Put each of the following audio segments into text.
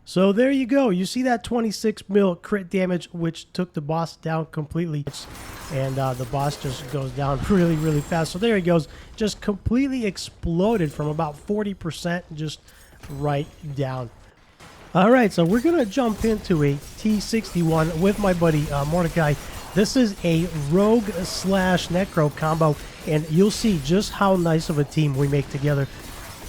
So there you go. You see that 26 mil crit damage, which took the boss down completely. And the boss just goes down really, really fast. So there he goes. Just completely exploded from about 40% just right down. All right, so we're going to jump into a T61 with my buddy Mordecai. This is a rogue slash necro combo, and you'll see just how nice of a team we make together.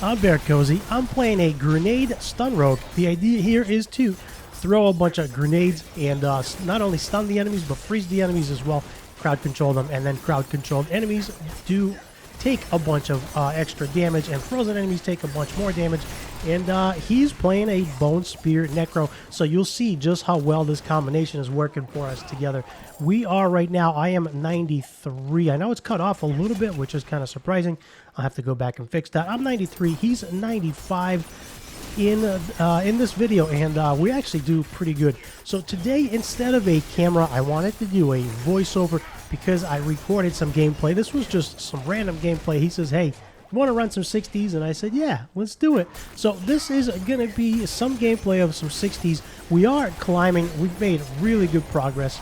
I'm BearCozy. I'm playing a grenade stun rogue. The idea here is to throw a bunch of grenades and not only stun the enemies, but freeze the enemies as well, crowd control them, and then crowd controlled enemies do take a bunch of extra damage, and frozen enemies take a bunch more damage. And he's playing a Bonespear Necro, so you'll see just how well this combination is working for us together. We are right now, I am 93. I know it's cut off a little bit, which is kind of surprising. I'll have to go back and fix that. I'm 93. He's 95 in this video, and we actually do pretty good. So today, instead of a camera, I wanted to do a voiceover because I recorded some gameplay. This was just some random gameplay. He says, hey, you want to run some 60s? And I said, yeah, let's do it. So this is going to be some gameplay of some 60s. We are climbing. We've made really good progress.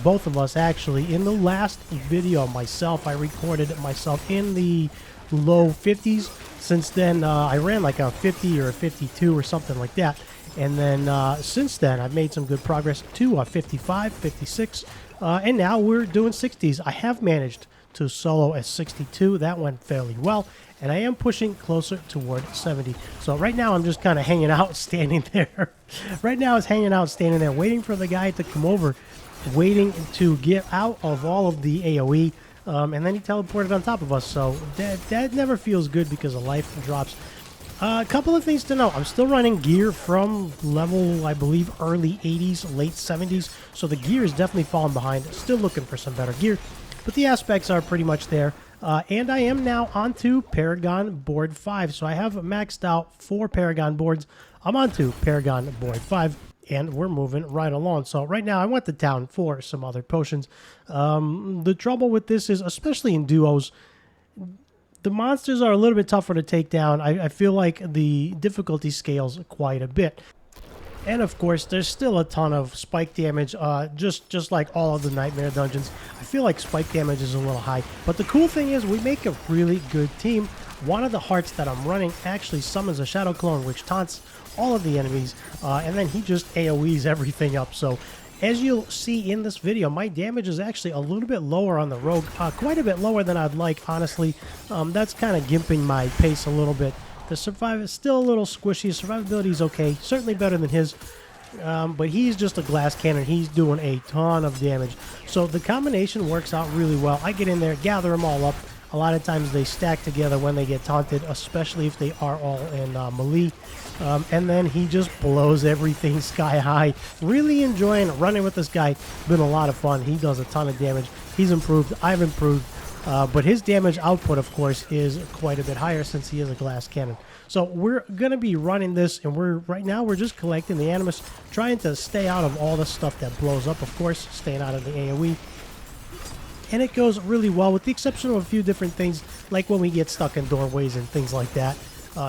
Both of us, actually. In the last video, I recorded myself in the low 50s. Since then, I ran like a 50 or a 52 or something like that. And then since then, I've made some good progress to 55, 56. And now we're doing 60s. I have managed to solo a 62. That went fairly well. And I am pushing closer toward 70. So right now, I'm just kind of hanging out, standing there. Right now, it's hanging out, standing there, waiting for the guy to come over, waiting to get out of all of the AoE. And then he teleported on top of us. So that never feels good because the life drops. A couple of things to know. I'm still running gear from level, I believe, early 80s, late 70s. So the gear is definitely falling behind. Still looking for some better gear. But the aspects are pretty much there. And I am now onto Paragon Board 5. So I have maxed out 4 Paragon boards. I'm onto Paragon Board 5. And we're moving right along. So right now I went to town for some other potions. The trouble with this is, especially in duos, the monsters are a little bit tougher to take down. I feel like the difficulty scales quite a bit. And of course, there's still a ton of spike damage, just like all of the Nightmare dungeons. I feel like spike damage is a little high. But the cool thing is we make a really good team. One of the hearts that I'm running actually summons a Shadow Clone, which taunts all of the enemies, and then he just AoEs everything up. So as you'll see in this video, my damage is actually a little bit lower on the rogue, quite a bit lower than I'd like, honestly. That's kind of gimping my pace a little bit. The survive is still a little squishy. Survivability is okay, certainly better than his, but he's just a glass cannon. He's doing a ton of damage. So the combination works out really well. I get in there, gather them all up. A lot of times they stack together when they get taunted, especially if they are all in melee. And then he just blows everything sky high. Really enjoying running with this guy. Been a lot of fun. He does a ton of damage. He's improved. I've improved. But his damage output, of course, is quite a bit higher since he is a glass cannon. So we're going to be running this, and right now we're just collecting the Animus, trying to stay out of all the stuff that blows up, of course, staying out of the AoE. And it goes really well, with the exception of a few different things, like when we get stuck in doorways and things like that.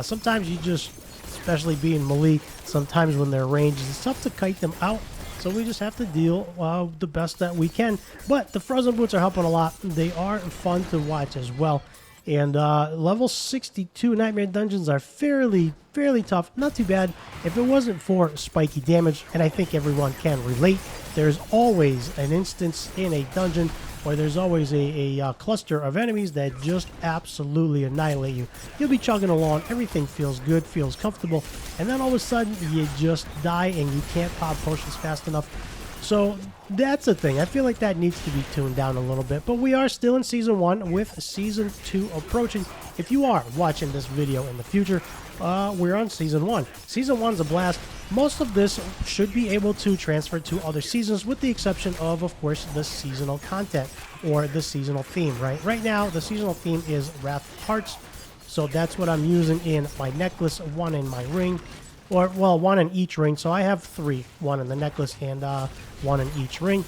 Sometimes you just, especially being melee, sometimes when they're ranged, it's tough to kite them out. So we just have to deal the best that we can. But the frozen boots are helping a lot. They are fun to watch as well. And level 62 Nightmare dungeons are fairly tough. Not too bad. If it wasn't for spiky damage, and I think everyone can relate, there's always an instance in a dungeon where there's always a cluster of enemies that just absolutely annihilate you. You'll be chugging along, everything feels good, feels comfortable, and then all of a sudden you just die and you can't pop potions fast enough. So that's a thing. I feel like that needs to be tuned down a little bit. But we are still in Season 1 with Season 2 approaching. If you are watching this video in the future, we're on Season 1. Season 1's a blast. Most of this should be able to transfer to other seasons, with the exception of course, the seasonal content or the seasonal theme, right? Right now, the seasonal theme is Wrath of Hearts. So that's what I'm using in my necklace, 1 in my ring. Or, well, 1 in each ring. So I have 3. 1 in the necklace and 1 in each ring.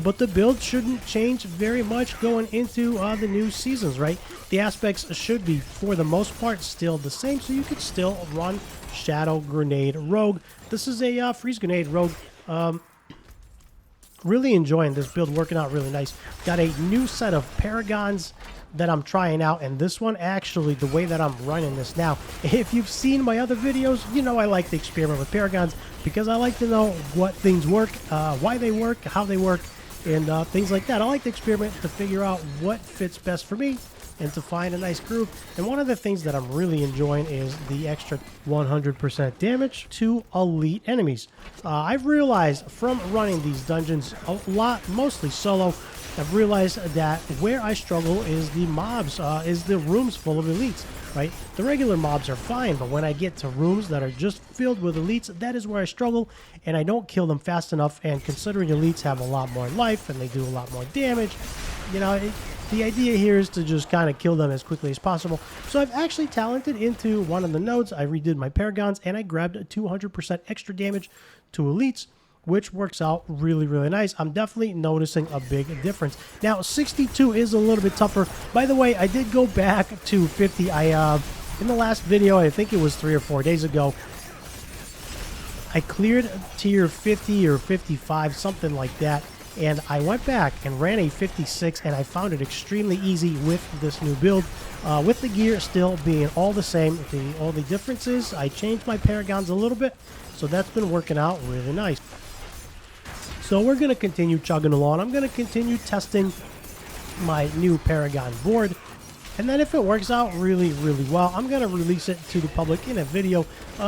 But the build shouldn't change very much going into the new seasons, right? The aspects should be, for the most part, still the same. So you could still run Shadow Grenade Rogue. This is a Freeze Grenade Rogue. Really enjoying this build, working out really nice. Got a new set of Paragons that I'm trying out, and this one actually, the way that I'm running this now, if you've seen my other videos, you know I like to experiment with Paragons because I like to know what things work, why they work, how they work, and things like that. I like to experiment to figure out what fits best for me and to find a nice groove. And one of the things that I'm really enjoying is the extra 100% damage to elite enemies. I've realized from running these dungeons a lot, mostly solo, I've realized that where I struggle is the mobs, is the rooms full of elites, right? The regular mobs are fine, but when I get to rooms that are just filled with elites, that is where I struggle, and I don't kill them fast enough. And considering elites have a lot more life and they do a lot more damage, you know, the idea here is to just kind of kill them as quickly as possible. So I've actually talented into one of the nodes. I redid my Paragons, and I grabbed 200% extra damage to elites, which works out really, really nice. I'm definitely noticing a big difference. Now, 62 is a little bit tougher. By the way, I did go back to 50. In the last video, I think it was 3 or 4 days ago, I cleared tier 50 or 55, something like that. And I went back and ran a 56, and I found it extremely easy with this new build. With the gear still being all the same, the only difference is I changed my Paragons a little bit, so that's been working out really nice. So we're going to continue chugging along. I'm going to continue testing my new Paragon board. And then if it works out really, really well, I'm going to release it to the public in a video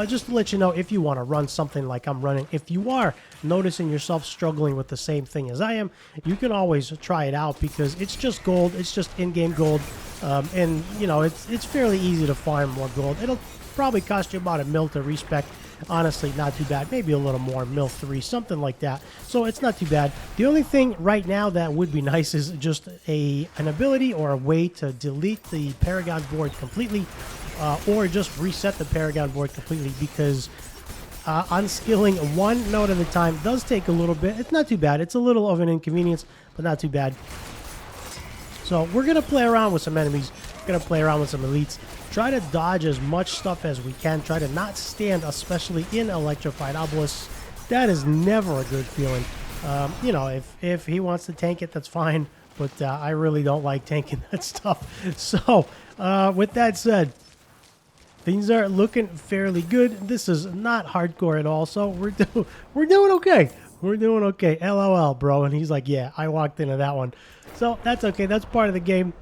just to let you know if you want to run something like I'm running. If you are noticing yourself struggling with the same thing as I am, you can always try it out because it's just gold. It's just in-game gold. And, you know, it's fairly easy to farm more gold. It'll probably cost you about 1 mil to respec. Honestly, not too bad. Maybe a little more, mil 3, something like that. So it's not too bad. The only thing right now that would be nice is just an ability or a way to delete the Paragon board completely, or just reset the Paragon board completely, because unskilling one node at a time does take a little bit. It's not too bad. It's a little of an inconvenience, but not too bad. So we're going to play around with some enemies. We're going to play around with some elites. Try to dodge as much stuff as we can. Try to not stand, especially in electrified obelisks. That is never a good feeling. You know, if he wants to tank it, that's fine. But I really don't like tanking that stuff. So, with that said, things are looking fairly good. This is not hardcore at all, so we're doing okay. We're doing okay. LOL, bro. And he's like, yeah, I walked into that one. So that's okay. That's part of the game.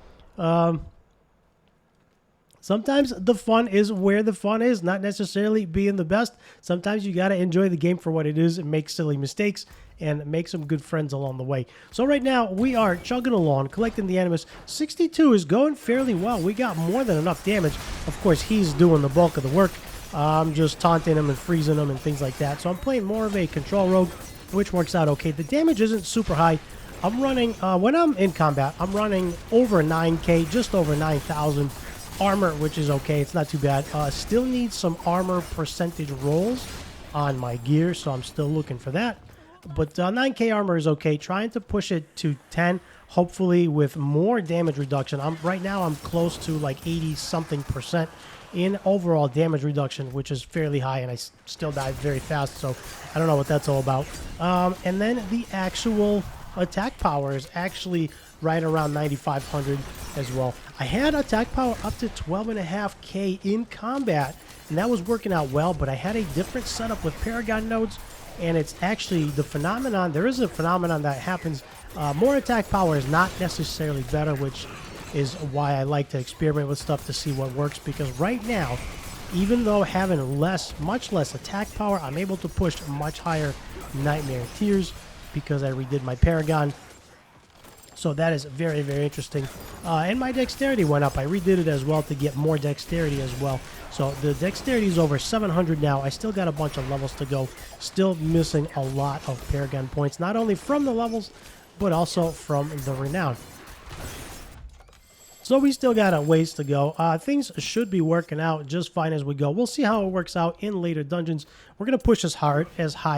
Sometimes the fun is where the fun is, not necessarily being the best. Sometimes you got to enjoy the game for what it is and make silly mistakes and make some good friends along the way. So right now, we are chugging along, collecting the animus. 62 is going fairly well. We got more than enough damage. Of course, he's doing the bulk of the work. I'm just taunting him and freezing him and things like that. So I'm playing more of a control rogue, which works out okay. The damage isn't super high. I'm running, when I'm in combat, I'm running over 9K, just over 9,000 armor, which is okay. It's not too bad. Still need some armor percentage rolls on my gear, so I'm still looking for that. But 9K armor is okay. Trying to push it to 10, hopefully with more damage reduction. Right now I'm close to like 80-something% in overall damage reduction, which is fairly high, and I still die very fast, so I don't know what that's all about. And then the actual attack power is actually right around 9,500 as well. I had attack power up to 12.5K in combat, and that was working out well, but I had a different setup with Paragon nodes, and it's actually the phenomenon. There is a phenomenon that happens. More attack power is not necessarily better, which is why I like to experiment with stuff to see what works, because right now, even though having much less attack power, I'm able to push much higher nightmare tiers because I redid my Paragon. So that is very, very interesting. And my dexterity went up. I redid it as well to get more dexterity as well. So the dexterity is over 700 now. I still got a bunch of levels to go. Still missing a lot of Paragon points, not only from the levels, but also from the renown. So we still got a ways to go. Things should be working out just fine as we go. We'll see how it works out in later dungeons. We're going to push as high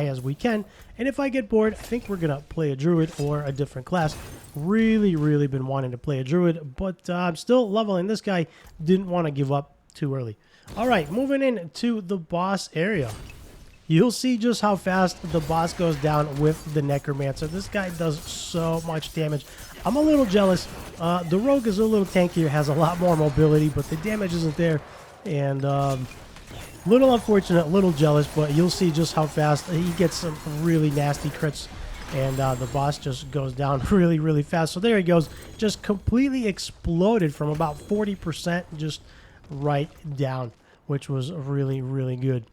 as we can. And if I get bored, I think we're going to play a druid or a different class. Really, really been wanting to play a druid, but I'm still leveling. This guy didn't want to give up too early. All right, moving into the boss area. You'll see just how fast the boss goes down with the Necromancer. This guy does so much damage. I'm a little jealous. The Rogue is a little tankier, has a lot more mobility, but the damage isn't there. And little unfortunate, little jealous, but you'll see just how fast he gets some really nasty crits. And the boss just goes down really, really fast. So there he goes. Just completely exploded from about 40% just right down, which was really, really good.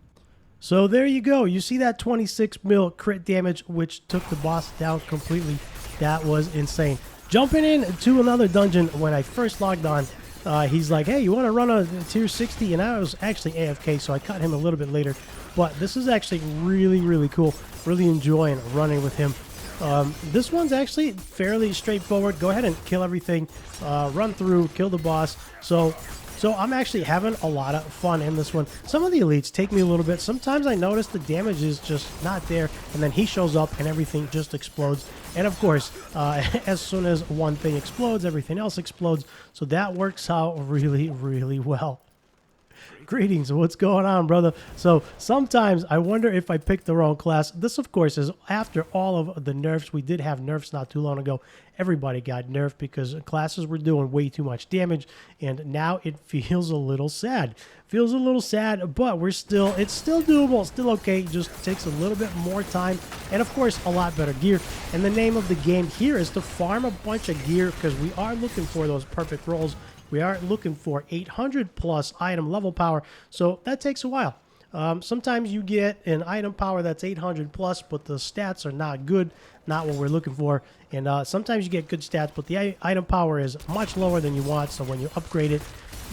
So there you go. You see that 26 mil crit damage, which took the boss down completely. That was insane. Jumping into another dungeon when I first logged on, he's like, hey, you want to run a tier 60? And I was actually AFK, so I caught him a little bit later. But this is actually really, really cool. Really enjoying running with him. This one's actually fairly straightforward. Go ahead and kill everything. Run through, kill the boss. So I'm actually having a lot of fun in this one. Some of the elites take me a little bit. Sometimes I notice the damage is just not there, and then he shows up and everything just explodes. And of course, as soon as one thing explodes, everything else explodes. So that works out really, really well. Greetings, what's going on, brother? So sometimes I wonder if I picked the wrong class. This, of course, is after all of the nerfs. We did have nerfs not too long ago. Everybody got nerfed because classes were doing way too much damage, and now it feels a little sad. Feels a little sad, but it's still doable. It's still okay. It just takes a little bit more time, and of course, a lot better gear. And the name of the game here is to farm a bunch of gear because we are looking for those perfect rolls. We are looking for 800 plus item level power, so that takes a while. Sometimes you get an item power that's 800 plus, but the stats are not good, not what we're looking for. And sometimes you get good stats, but the item power is much lower than you want, so when you upgrade it,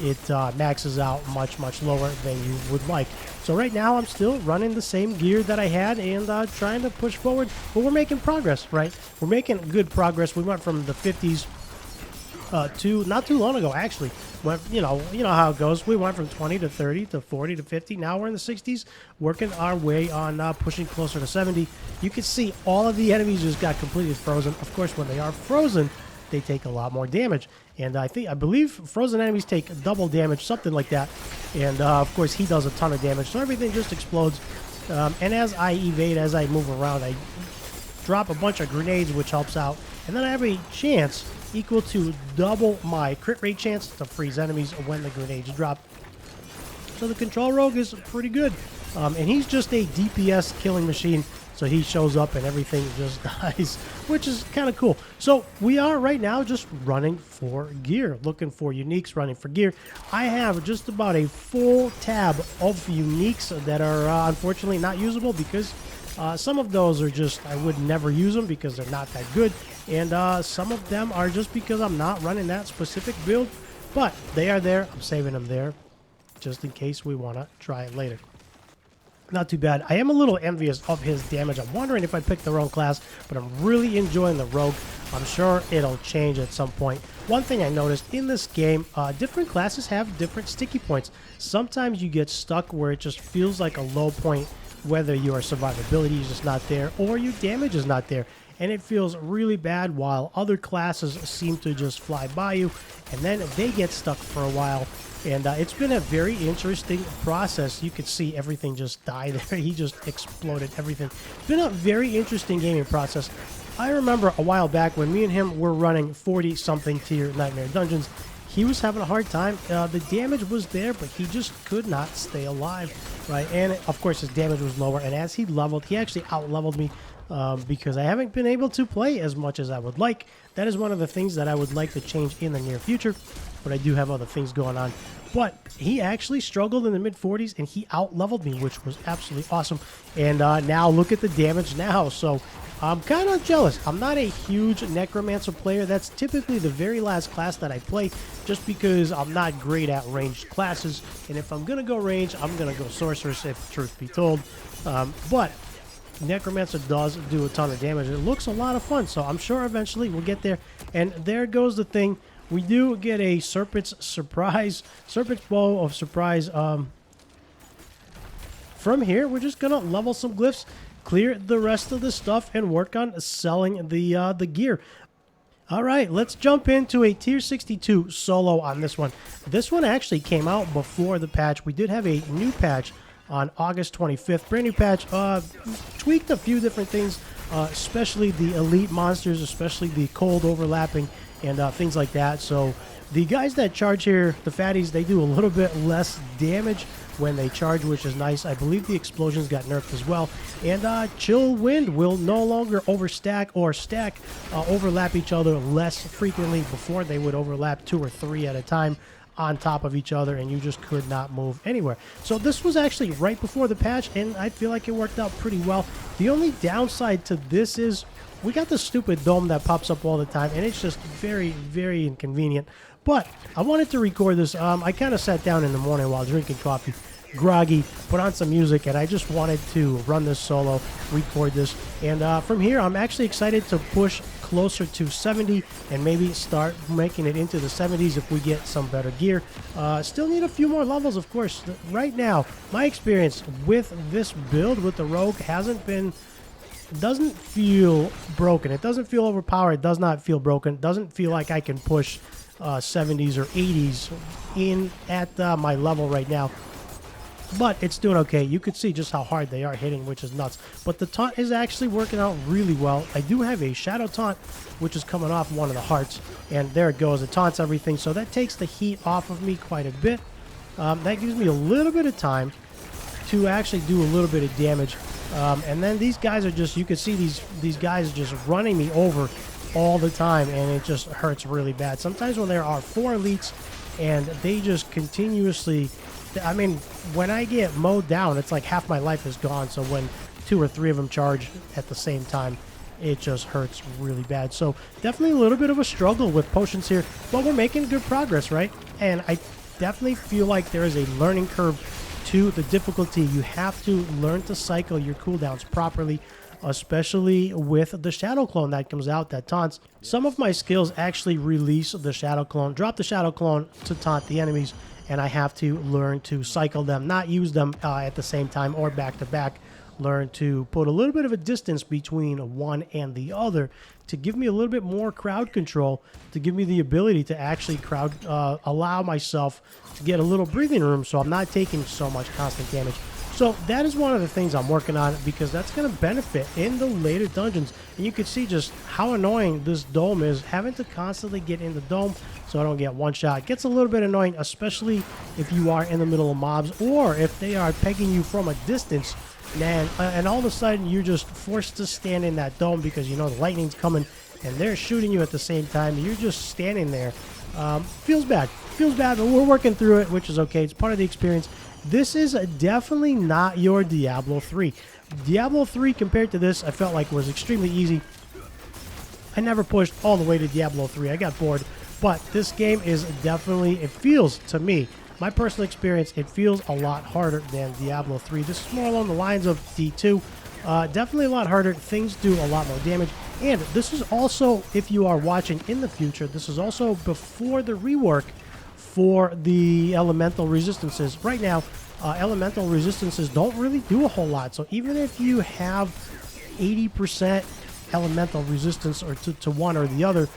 it maxes out much, much lower than you would like. So right now, I'm still running the same gear that I had and trying to push forward, but we're making progress, right? We're making good progress. We went from the 50s to not too long ago, actually. You know how it goes. We went from 20 to 30 to 40 to 50. Now we're in the 60s, working our way on pushing closer to 70. You can see all of the enemies just got completely frozen. Of course, when they are frozen, they take a lot more damage. And I believe frozen enemies take double damage, something like that. And of course, he does a ton of damage, so everything just explodes. And as I evade, as I move around, I drop a bunch of grenades, which helps out. And then I have a chance equal to double my crit rate chance to freeze enemies when the grenades drop. So the control rogue is pretty good. And he's just a DPS killing machine. So he shows up and everything just dies, which is kind of cool. So we are right now just running for gear, looking for uniques, running for gear. I have just about a full tab of uniques that are unfortunately not usable because some of those are just, I would never use them because they're not that good. And some of them are just because I'm not running that specific build. But they are there. I'm saving them there just in case we want to try it later. Not too bad. I am a little envious of his damage. I'm wondering if I picked the wrong class, but I'm really enjoying the rogue. I'm sure it'll change at some point. One thing I noticed in this game, different classes have different sticky points. Sometimes you get stuck where it just feels like a low point, whether your survivability is just not there or your damage is not there. And it feels really bad while other classes seem to just fly by you, and then they get stuck for a while. And it's been a very interesting process. You could see everything just die there. He just exploded everything. It's been a very interesting gaming process. I remember a while back when me and him were running 40-something tier Nightmare Dungeons. He was having a hard time. The damage was there, but he just could not stay alive, right? And of course, his damage was lower. And as he leveled, he actually out-leveled me because I haven't been able to play as much as I would like. That is one of the things that I would like to change in the near future, but I do have other things going on. But he actually struggled in the mid-40s, and he out-leveled me, which was absolutely awesome. And now look at the damage now. So I'm kind of jealous. I'm not a huge Necromancer player. That's typically the very last class that I play, just because I'm not great at ranged classes. And if I'm going to go range, I'm going to go Sorceress, if truth be told. But Necromancer does do a ton of damage. It looks a lot of fun, so I'm sure eventually we'll get there. And there goes the thing. We do get a Serpent's Bow of Surprise. From here, we're just going to level some glyphs, clear the rest of the stuff, and work on selling the gear. All right, let's jump into a tier 62 solo on this one. This one actually came out before the patch. We did have a new patch on August 25th. Brand new patch. Tweaked a few different things, especially the elite monsters, especially the cold overlapping and things like that. So the guys that charge here, the fatties, they do a little bit less damage when they charge, which is nice. I believe the explosions got nerfed as well. And chill wind will no longer overstack or stack, overlap each other less frequently. Before, they would overlap 2 or 3 at a time on top of each other, and you just could not move anywhere. So this was actually right before the patch, and I feel like it worked out pretty well. The only downside to this is we got the stupid dome that pops up all the time, and it's just very, very inconvenient. But I wanted to record this. I kind of sat down in the morning while drinking coffee, groggy, put on some music, and I just wanted to run this solo, record this. And from here, I'm actually excited to push closer to 70 and maybe start making it into the 70s if we get some better gear. Still need a few more levels, of course. Right now, my experience with this build with the rogue doesn't feel broken. It doesn't feel overpowered. It does not feel broken. It doesn't feel like I can push 70s or 80s in at my level right now. But it's doing okay. You could see just how hard they are hitting, which is nuts. But the taunt is actually working out really well. I do have a shadow taunt, which is coming off one of the hearts. And there it goes. It taunts everything. So that takes the heat off of me quite a bit. That gives me a little bit of time to actually do a little bit of damage. And then these guys are just, you can see these guys just running me over all the time, and it just hurts really bad. Sometimes when there are 4 elites and they just continuously, I mean, when I get mowed down, it's like half my life is gone. So when 2 or 3 of them charge at the same time, it just hurts really bad. So definitely a little bit of a struggle with potions here, but we're making good progress, right? And I definitely feel like there is a learning curve to the difficulty. You have to learn to cycle your cooldowns properly, especially with the shadow clone that comes out that taunts. Some of my skills actually release the shadow clone, drop the shadow clone to taunt the enemies, and I have to learn to cycle them, not use them at the same time or back to back. Learn to put a little bit of a distance between one and the other to give me a little bit more crowd control, to give me the ability to actually allow myself to get a little breathing room so I'm not taking so much constant damage. So that is one of the things I'm working on, because that's going to benefit in the later dungeons. And you can see just how annoying this dome is, having to constantly get in the dome so I don't get one shot. It gets a little bit annoying, especially if you are in the middle of mobs or if they are pegging you from a distance. And all of a sudden you're just forced to stand in that dome because you know the lightning's coming and they're shooting you at the same time. You're just standing there. Feels bad, but we're working through it, which is okay. It's part of the experience. This is definitely not your Diablo 3. Diablo 3 compared to this, I felt like was extremely easy. I never pushed all the way to Diablo 3. I got bored. But this game is definitely, it feels to me, my personal experience, it feels a lot harder than Diablo 3. This is more along the lines of D2. Definitely a lot harder. Things do a lot more damage. And this is also, if you are watching in the future, this is also before the rework for the elemental resistances. Right now, elemental resistances don't really do a whole lot. So even if you have 80% elemental resistance or to one or the other,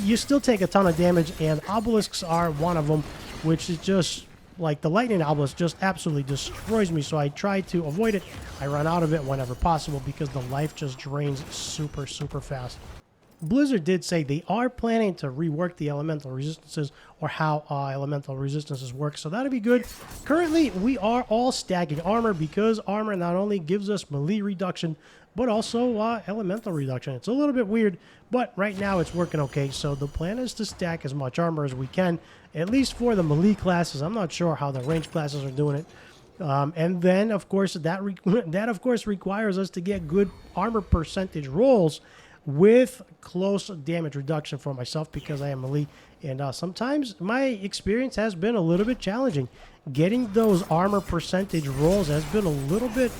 you still take a ton of damage, and obelisks are one of them, which is just like the lightning obelisk just absolutely destroys me. So I try to avoid it. I run out of it whenever possible because the life just drains super, super fast. Blizzard did say they are planning to rework the elemental resistances, or how elemental resistances work, so that'll be good. Currently, we are all stacking armor because armor not only gives us melee reduction, but also elemental reduction. It's a little bit weird, but right now it's working okay. So the plan is to stack as much armor as we can, at least for the melee classes. I'm not sure how the range classes are doing it. And then, of course, that of course requires us to get good armor percentage rolls with close damage reduction for myself because I am elite. And sometimes my experience has been a little bit challenging. Getting those armor percentage rolls has been a little bit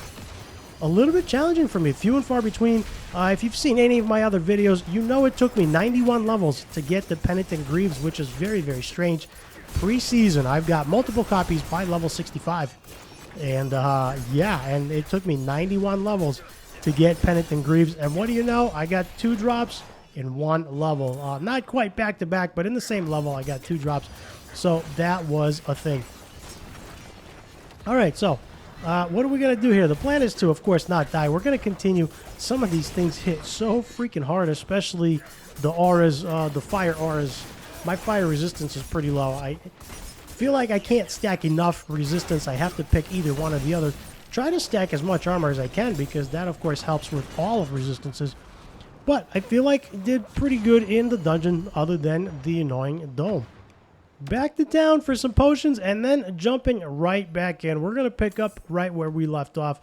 challenging for me, few and far between. If you've seen any of my other videos, you know it took me 91 levels to get the Penitent Greaves, which is very, very strange. Pre-season, I've got multiple copies by level 65. And yeah, and it took me 91 levels to get Penitent Greaves. And what do you know? I got 2 drops in one level. Not quite back to back, but in the same level, I got 2 drops. So that was a thing. All right, so what are we going to do here? The plan is to, of course, not die. We're going to continue. Some of these things hit so freaking hard, especially the auras, the fire auras. My fire resistance is pretty low. I feel like I can't stack enough resistance. I have to pick either one or the other. Try to stack as much armor as I can because that, of course, helps with all of resistances. But I feel like I did pretty good in the dungeon other than the annoying dome. Back to town for some potions and then jumping right back in. We're going to pick up right where we left off.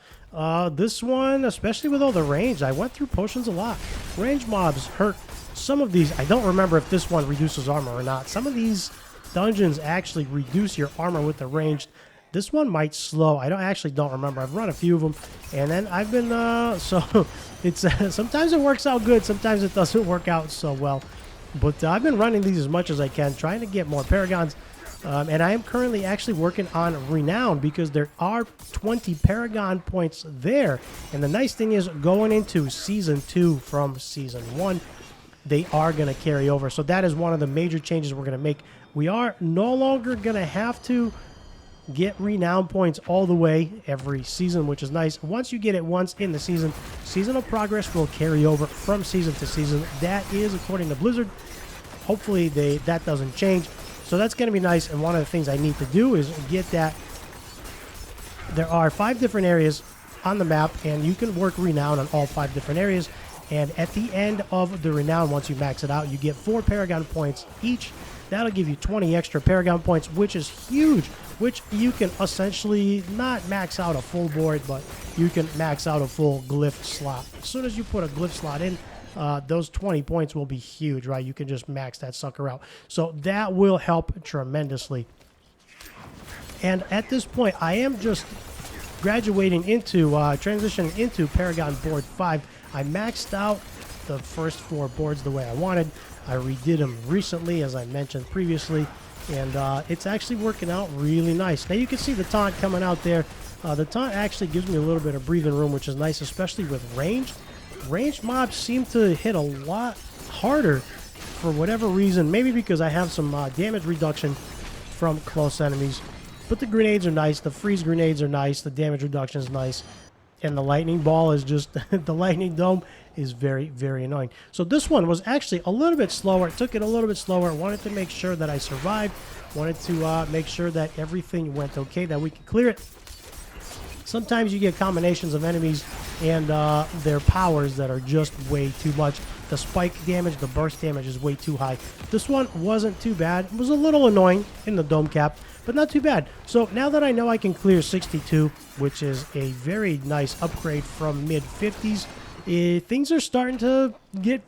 This one, especially with all the range, I went through potions a lot. Range mobs hurt. Some of these, I don't remember if this one reduces armor or not. Some of these dungeons actually reduce your armor with the ranged. This one might slow. I actually don't remember. I've run a few of them, and then I've been so it's sometimes it works out good, sometimes it doesn't work out so well. But I've been running these as much as I can, trying to get more paragons, and I am currently actually working on renown because there are 20 paragon points there. And the nice thing is, going into season 2 from season 1, they are going to carry over. So that is one of the major changes we're going to make. We are no longer going to have to get renown points all the way every season, which is nice. Once you get it once in the season, seasonal progress will carry over from season to season. That is according to Blizzard. Hopefully that doesn't change. So that's going to be nice. And one of the things I need to do is get that. There are 5 different areas on the map, and you can work renown on all 5 different areas. And at the end of the renown, once you max it out, you get 4 paragon points each. That'll give you 20 extra paragon points, which is huge, which you can essentially not max out a full board, but you can max out a full glyph slot. As soon as you put a glyph slot in, those 20 points will be huge, right? You can just max that sucker out. So that will help tremendously. And at this point, I am just graduating into, transitioning into Paragon Board 5. I maxed out the first 4 boards the way I wanted. I redid them recently, as I mentioned previously, and it's actually working out really nice. Now you can see the taunt coming out there. The taunt actually gives me a little bit of breathing room, which is nice, especially with range. Ranged mobs seem to hit a lot harder for whatever reason. Maybe because I have some damage reduction from close enemies. But the grenades are nice. The freeze grenades are nice. The damage reduction is nice. And the lightning ball is just, the lightning dome is very, very annoying. So this one was actually a little bit slower. It took it a little bit slower. Wanted to make sure that I survived. Wanted to make sure that everything went okay, that we could clear it. Sometimes you get combinations of enemies and their powers that are just way too much. The spike damage, the burst damage is way too high. This one wasn't too bad. It was a little annoying in the dome cap, but not too bad. So now that I know I can clear 62, which is a very nice upgrade from mid-50s, things are starting to get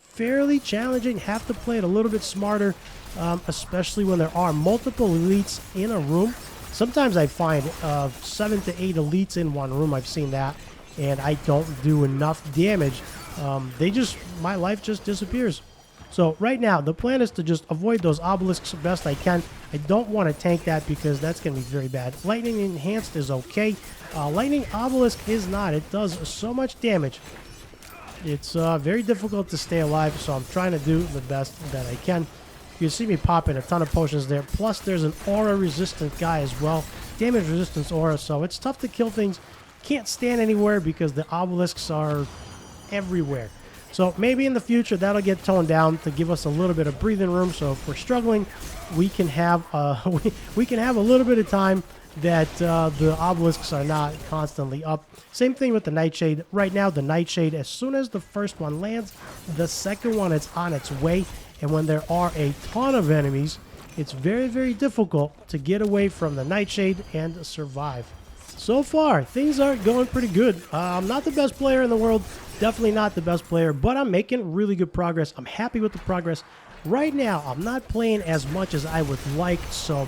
fairly challenging. Have to play it a little bit smarter, especially when there are multiple elites in a room. Sometimes I find 7 to 8 elites in one room. I've seen that, and I don't do enough damage. My life just disappears. So right now, the plan is to just avoid those obelisks best I can. I don't want to tank that because that's going to be very bad. Lightning Enhanced is okay. Lightning Obelisk is not. It does so much damage. It's very difficult to stay alive, so I'm trying to do the best that I can. You see me popping a ton of potions there. Plus, there's an aura-resistant guy as well. Damage resistance aura, so it's tough to kill things. Can't stand anywhere because the obelisks are everywhere. So maybe in the future that'll get toned down to give us a little bit of breathing room. So if we're struggling, we can have we can have a little bit of time that the obelisks are not constantly up. Same thing with the Nightshade. Right now, the Nightshade, as soon as the first one lands, the second one is on its way. And when there are a ton of enemies, it's very, very difficult to get away from the Nightshade and survive. So far, things are going pretty good. I'm not the best player in the world. Definitely not the best player, but I'm making really good progress. I'm happy with the progress. Right now, I'm not playing as much as I would like, so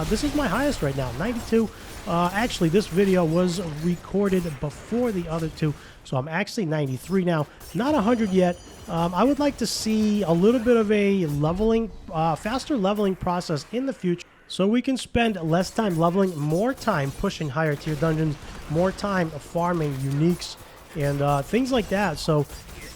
this is my highest right now, 92. Actually, this video was recorded before the other two, so I'm actually 93 now. Not 100 yet. I would like to see a little bit of a leveling, faster leveling process in the future, so we can spend less time leveling, more time pushing higher tier dungeons, more time farming uniques, and things like that. So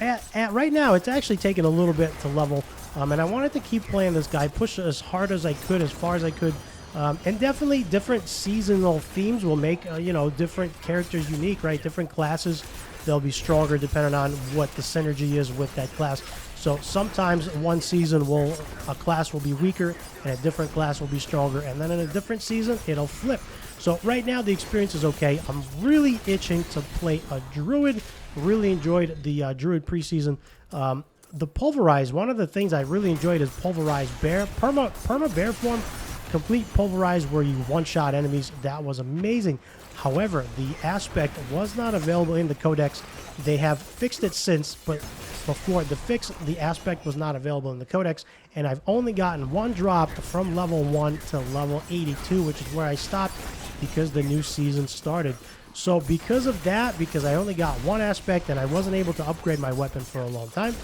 at right now, it's actually taken a little bit to level, and I wanted to keep playing this guy, push as hard as I could, as far as I could, and definitely different seasonal themes will make, you know, different characters unique, right? Different classes, they'll be stronger depending on what the synergy is with that class. So sometimes one season a class will be weaker and a different class will be stronger, and then in a different season it'll flip. So right now the experience is okay. I'm really itching to play a druid. Really enjoyed the druid preseason. The pulverized, one of the things I really enjoyed is pulverized bear, perma bear form, complete pulverized where you one-shot enemies. That was amazing. However, the aspect was not available in the codex. They have fixed it since, but before the fix, the aspect was not available in the codex, and I've only gotten one drop from level 1 to level 82, which is where I stopped because the new season started. So because of that, because I only got one aspect and I wasn't able to upgrade my weapon for a long time,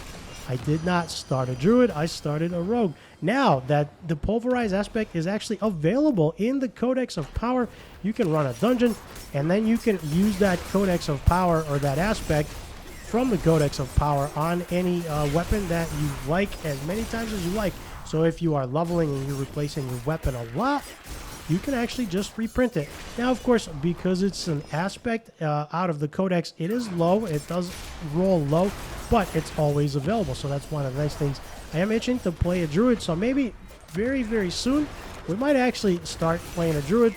I did not start a druid, I started a rogue. Now that the pulverized aspect is actually available in the Codex of Power, you can run a dungeon, and then you can use that Codex of Power, or that aspect from the Codex of Power, on any weapon that you like as many times as you like. So if you are leveling and you're replacing your weapon a lot, you can actually just reprint it. Now, of course, because it's an aspect out of the Codex, it is low. It does roll low, but it's always available. So that's one of the nice things. I am itching to play a druid, so maybe very, very soon we might actually start playing a druid.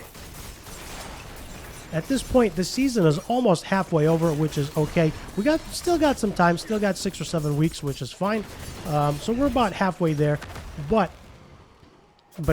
At this point, the season is almost halfway over, which is okay. We still got some time, still got 6 or 7 weeks, which is fine. So we're about halfway there, but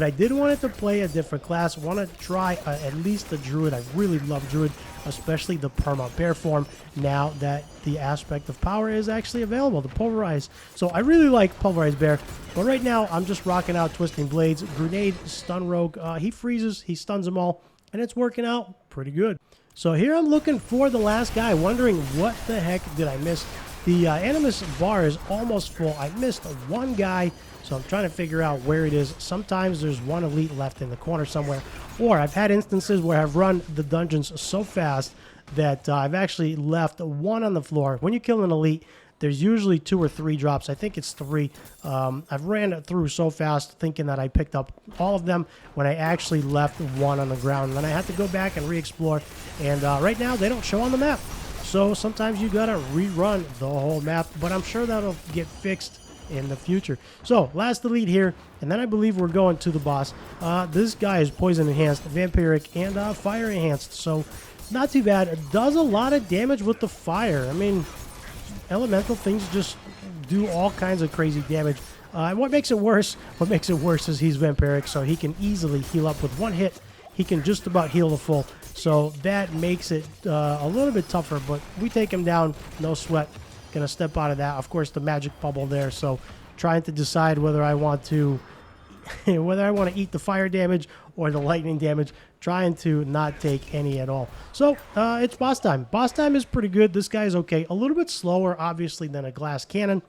I did want to play a different class. Want to try at least the druid. I really love druid, especially the perma bear form, now that the aspect of power is actually available, the pulverize. So I really like pulverized bear, but right now I'm just rocking out twisting blades, grenade, stun rogue. He freezes, he stuns them all, and it's working out pretty good. So here I'm looking for the last guy, wondering what the heck did I miss. The Animus bar is almost full. I missed one guy, so I'm trying to figure out where it is. Sometimes there's one elite left in the corner somewhere, or I've had instances where I've run the dungeons so fast that I've actually left one on the floor. When you kill an elite, there's usually 2 or 3 drops. I think it's 3. I've ran it through so fast thinking that I picked up all of them when I actually left one on the ground. And then I had to go back and re-explore. And right now, they don't show on the map. So sometimes you gotta rerun the whole map, but I'm sure that'll get fixed in the future. So last elite here, and then I believe we're going to the boss. This guy is poison enhanced, vampiric, and fire enhanced. So not too bad. It does a lot of damage with the fire. I mean, elemental things just do all kinds of crazy damage. And what makes it worse? What makes it worse is he's vampiric, so he can easily heal up with one hit. He can just about heal the full. So that makes it a little bit tougher, but we take him down, no sweat. Gonna step out of that. Of course, the magic bubble there. So trying to decide whether I want to eat the fire damage or the lightning damage. Trying to not take any at all. So it's boss time. Boss time is pretty good. This guy's okay. A little bit slower, obviously, than a glass cannon,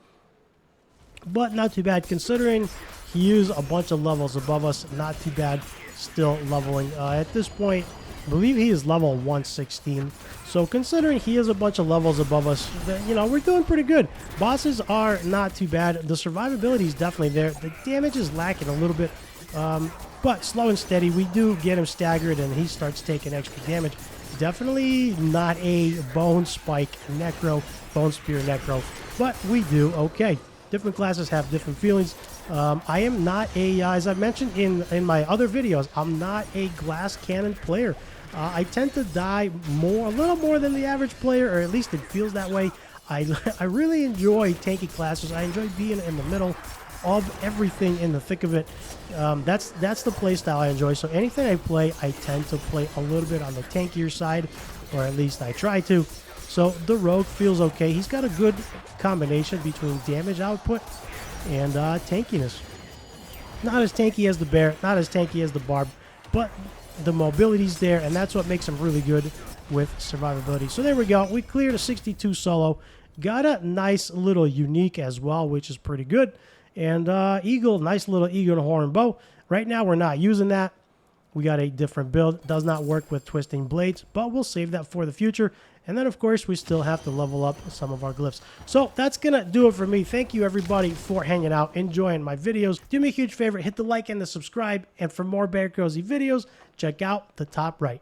but not too bad considering he used a bunch of levels above us. Not too bad. Still leveling. At this point, I believe he is level 116. So considering he is a bunch of levels above us, you know, we're doing pretty good. Bosses are not too bad. The survivability is definitely there. The damage is lacking a little bit. But slow and steady, we do get him staggered and he starts taking extra damage. Definitely not a Bone Spike Necro, Bonespear Necro, but we do okay. Different classes have different feelings. I am not a, as I mentioned in my other videos, I'm not a glass cannon player. I tend to die a little more than the average player, or at least it feels that way. I really enjoy tanky classes. I enjoy being in the middle of everything, in the thick of it. That's the play style I enjoy. So anything I play, I tend to play a little bit on the tankier side, or at least I try to. So the rogue feels okay. He's got a good combination between damage output and tankiness. Not as tanky as the bear, not as tanky as the barb, but the mobility's there, and that's what makes him really good with survivability. So there we go. We cleared a 62 solo. Got a nice little unique as well, which is pretty good. And eagle, nice little eagle horn bow. Right now we're not using that. we got a different build. Does not work with twisting blades, but we'll save that for the future. And then, of course, we still have to level up some of our glyphs. So that's going to do it for me. Thank you, everybody, for hanging out, enjoying my videos. Do me a huge favor, hit the like and the subscribe. And for more BearCozy videos, check out the top right.